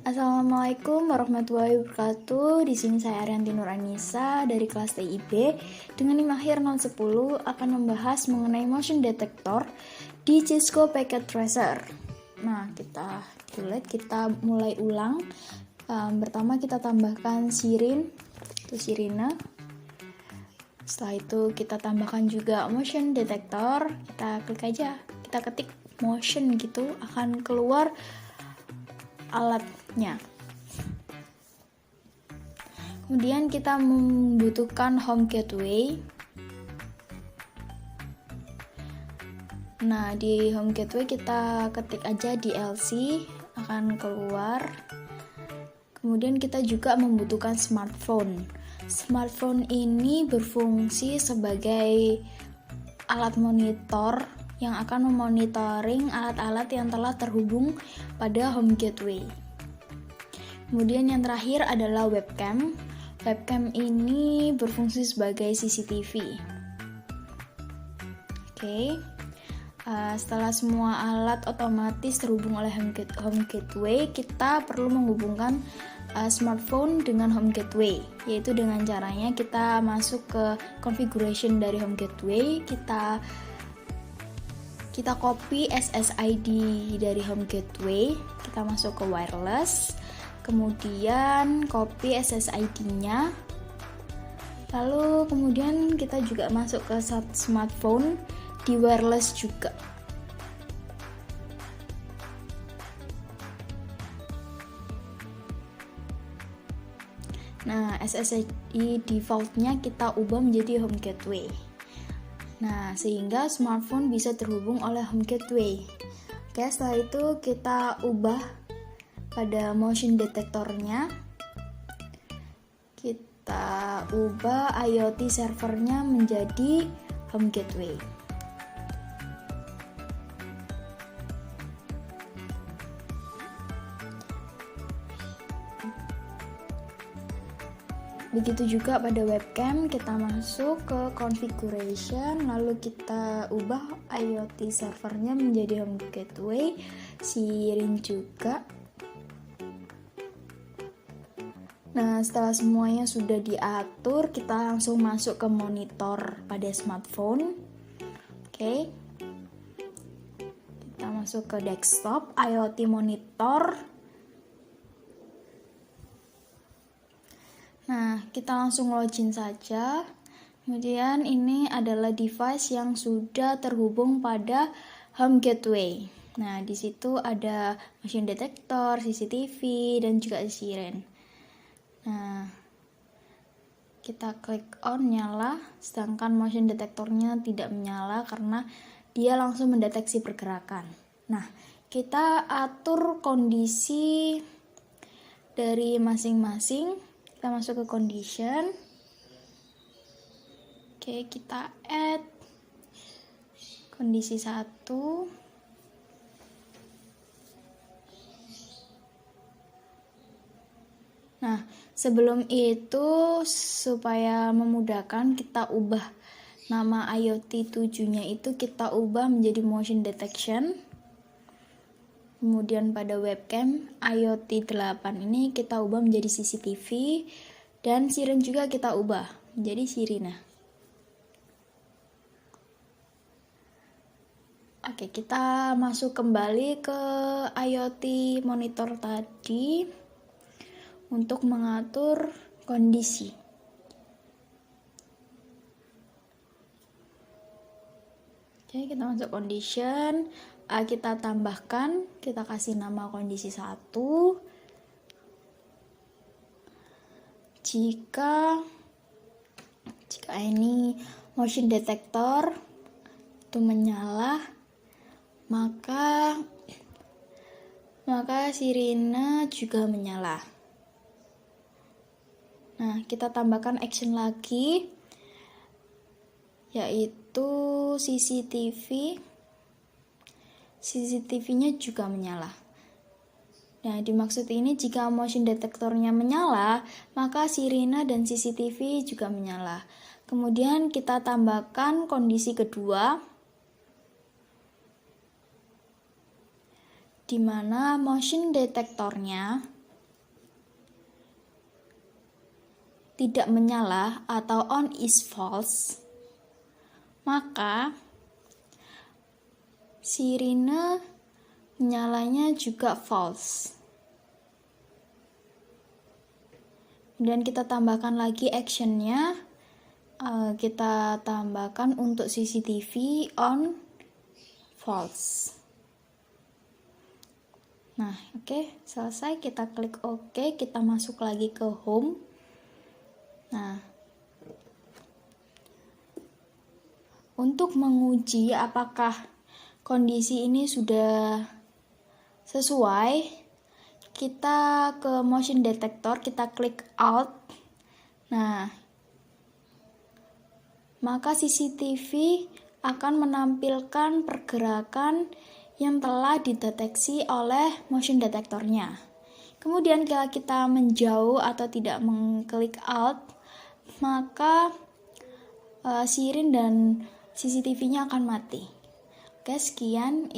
Assalamualaikum warahmatullahi wabarakatuh. Di sini saya Arianti Nuranisa dari kelas TIB dengan NIM akhir 010 akan membahas mengenai motion detector di Cisco Packet Tracer. Nah, kita mulai ulang. Pertama kita tambahkan sirine. Setelah itu kita tambahkan juga motion detector. Kita klik aja, kita ketik motion gitu, akan keluar alatnya. Kemudian kita membutuhkan home gateway. Nah, di home gateway kita ketik aja DLC, akan keluar. Kemudian kita juga membutuhkan smartphone. Smartphone ini berfungsi sebagai alat monitor yang akan memonitoring alat-alat yang telah terhubung pada home gateway. Kemudian yang terakhir adalah webcam. Webcam ini berfungsi sebagai CCTV. Setelah semua alat otomatis terhubung oleh home gateway, kita perlu menghubungkan smartphone dengan home gateway, yaitu dengan caranya kita masuk ke configuration dari home gateway, kita copy SSID dari home gateway, kita masuk ke wireless, kemudian copy SSID-nya, lalu kemudian kita juga masuk ke smartphone di wireless juga. Nah, SSID defaultnya kita ubah menjadi home gateway. Nah, sehingga smartphone bisa terhubung oleh home gateway. Setelah itu kita ubah pada motion detektornya. Kita ubah IoT servernya menjadi home gateway. Begitu juga pada webcam, kita masuk ke configuration, lalu kita ubah IoT servernya menjadi home gateway, sirine juga. Nah, setelah semuanya sudah diatur, kita langsung masuk ke monitor pada smartphone. Kita masuk ke desktop, IoT monitor. Nah, kita langsung login saja. Kemudian ini adalah device yang sudah terhubung pada home gateway. Nah, di situ ada motion detector, CCTV, dan juga sirine. Nah, kita klik on nyala, sedangkan motion detektornya tidak menyala karena dia langsung mendeteksi pergerakan. Nah, kita atur kondisi dari masing-masing. Kita masuk ke condition. Kita add kondisi 1. Nah, sebelum itu supaya memudahkan, kita ubah nama IoT 7-nya itu kita ubah menjadi motion detection. Kemudian pada webcam IoT 8 ini kita ubah menjadi CCTV, dan sirine juga kita ubah menjadi sirine. Kita masuk kembali ke IoT monitor tadi untuk mengatur kondisi. Kita masuk condition, kita tambahkan, kita kasih nama kondisi 1. Jika ini motion detector itu menyala, maka sirine juga menyala. Nah, kita tambahkan action lagi, yaitu CCTV-nya juga menyala. Nah, dimaksud ini jika motion detektornya menyala, maka sirine dan CCTV juga menyala. Kemudian kita tambahkan kondisi kedua, di mana motion detektornya tidak menyala atau on is false, maka sirine nyalanya juga false. Kemudian kita tambahkan lagi actionnya, kita tambahkan untuk CCTV on false. Nah, oke, selesai. Kita klik OK, kita masuk lagi ke home. Nah, untuk menguji apakah kondisi ini sudah sesuai, kita ke motion detector, kita klik Alt. Nah, maka CCTV akan menampilkan pergerakan yang telah dideteksi oleh motion detektornya. Kemudian kalau kita menjauh atau tidak mengklik Alt, maka sirin dan CCTV-nya akan mati. Oke, sekian.